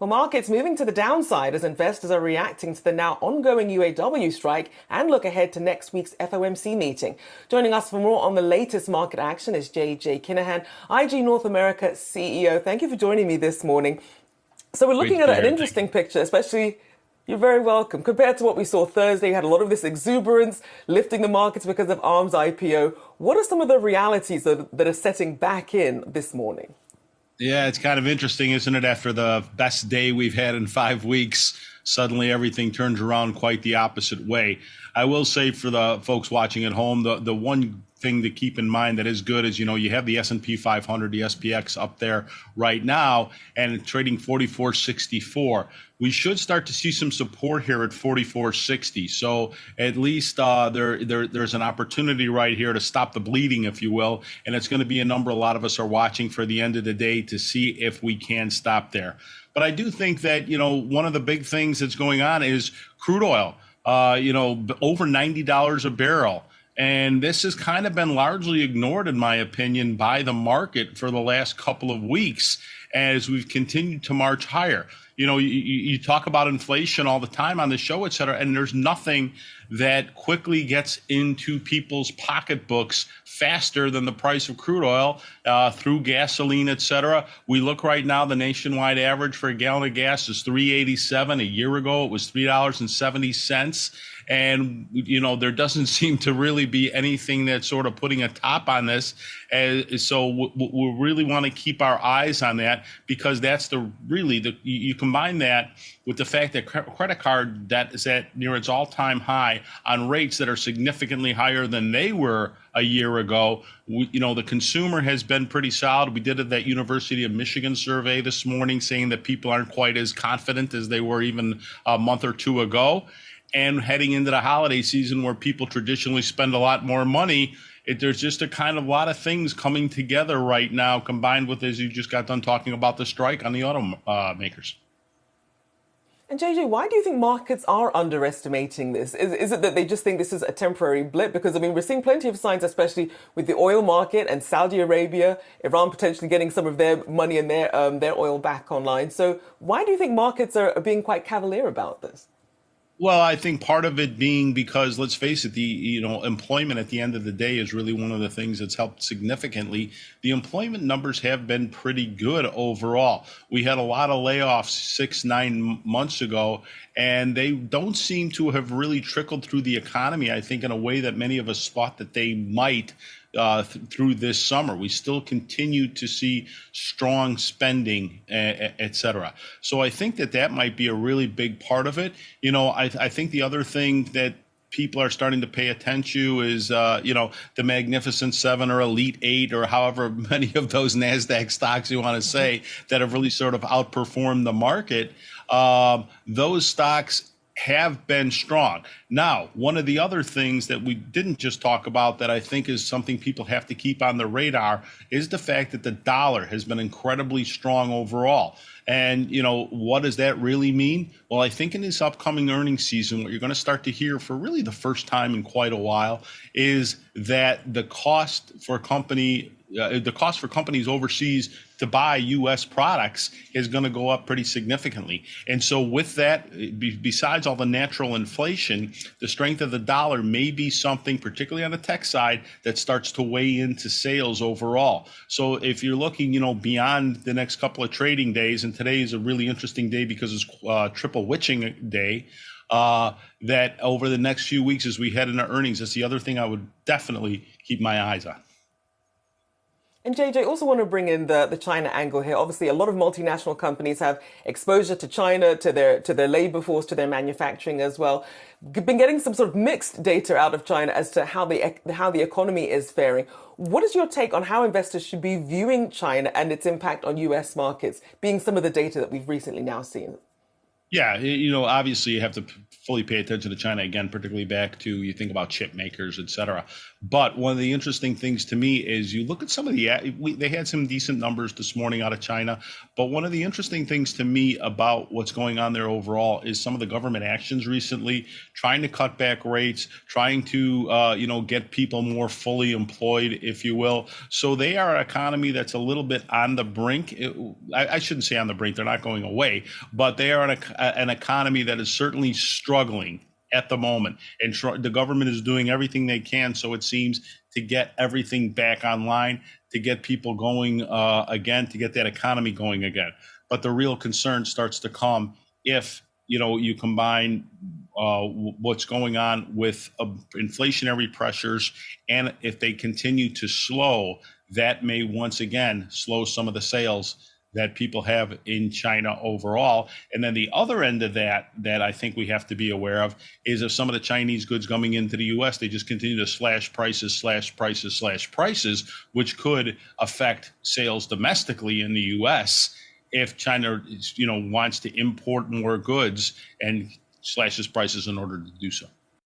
Well, markets moving to the downside as investors are reacting to the now ongoing UAW strike and look ahead to next week's FOMC meeting. Joining us for more on the latest market action is JJ Kinahan, IG North America CEO. Thank you for joining me this morning. So we're looking at an interesting picture, especially. You're very welcome. Compared to what we saw Thursday, you had a lot of this exuberance lifting the markets because of ARM's IPO. What are some of the realities that are setting back in this morning? Yeah, it's kind of interesting, isn't it? After the best day we've had in 5 weeks, suddenly everything turns around quite the opposite way. I will say for the folks watching at home, the one thing to keep in mind that is good is, you have the S&P 500, the SPX up there right now and trading 44.64. We should start to see some support here at 44.60. So at least there's an opportunity right here to stop the bleeding, if you will. And it's going to be a number a lot of us are watching for the end of the day to see if we can stop there. But I do think that, one of the big things that's going on is crude oil, over $90 a barrel. And this has kind of been largely ignored, in my opinion, by the market for the last couple of weeks as we've continued to march higher. You talk about inflation all the time on the show, et cetera, and there's nothing that quickly gets into people's pocketbooks faster than the price of crude oil through gasoline, et cetera. We look right now, the nationwide average for a gallon of gas is $3.87. A year ago, it was $3.70. And, there doesn't seem to really be anything that's sort of putting a top on this. So we really want to keep our eyes on that, because that's you combine that with the fact that credit card debt is at near its all-time high on rates that are significantly higher than they were a year ago. The consumer has been pretty solid. We did that University of Michigan survey this morning saying that people aren't quite as confident as they were even a month or two ago. And heading into the holiday season where people traditionally spend a lot more money, there's just a kind of lot of things coming together right now, combined with, as you just got done talking about, the strike on the automakers. And JJ, why do you think markets are underestimating this? Is it that they just think this is a temporary blip? Because, we're seeing plenty of signs, especially with the oil market and Saudi Arabia, Iran potentially getting some of their money and their oil back online. So why do you think markets are being quite cavalier about this? Well, I think part of it being because, let's face it, the employment at the end of the day is really one of the things that's helped significantly. The employment numbers have been pretty good overall. We had a lot of layoffs 6-9 months ago, and they don't seem to have really trickled through the economy, I think, in a way that many of us thought that they might. Through this summer, we still continue to see strong spending, et cetera. So I think that might be a really big part of it. I think the other thing that people are starting to pay attention to is, the Magnificent Seven or Elite Eight or however many of those NASDAQ stocks you want to say that have really sort of outperformed the market. Those stocks have been strong. Now, one of the other things that we didn't just talk about that I think is something people have to keep on the radar is the fact that the dollar has been incredibly strong overall. And, what does that really mean? Well, I think in this upcoming earnings season, what you're going to start to hear for really the first time in quite a while is that the cost for companies overseas to buy U.S. products is going to go up pretty significantly. And so with that, besides all the natural inflation, the strength of the dollar may be something, particularly on the tech side, that starts to weigh into sales overall. So if you're looking, beyond the next couple of trading days, and today is a really interesting day because it's triple witching day, that over the next few weeks as we head into earnings, that's the other thing I would definitely keep my eyes on. And JJ, also want to bring in the China angle here. Obviously, a lot of multinational companies have exposure to China, to their labor force, to their manufacturing as well. Been getting some sort of mixed data out of China as to how the economy is faring. What is your take on how investors should be viewing China and its impact on U.S. markets, being some of the data that we've recently now seen? Yeah, obviously you have to fully pay attention to China again, particularly back to you think about chip makers, et cetera. But one of the interesting things to me is you look at some of they had some decent numbers this morning out of China. But one of the interesting things to me about what's going on there overall is some of the government actions recently, trying to cut back rates, trying to, get people more fully employed, if you will. So they are an economy that's a little bit on the brink. I shouldn't say on the brink, they're not going away, but they are an economy that is certainly struggling at the moment. And the government is doing everything they can, so it seems, to get everything back online, to get people going again, to get that economy going again. But the real concern starts to come if you combine what's going on with inflationary pressures, and if they continue to slow, that may once again slow some of the sales that people have in China overall. And then the other end of that I think we have to be aware of is if some of the Chinese goods coming into the US, they just continue to slash prices, which could affect sales domestically in the US if China, wants to import more goods and slashes prices in order to do so.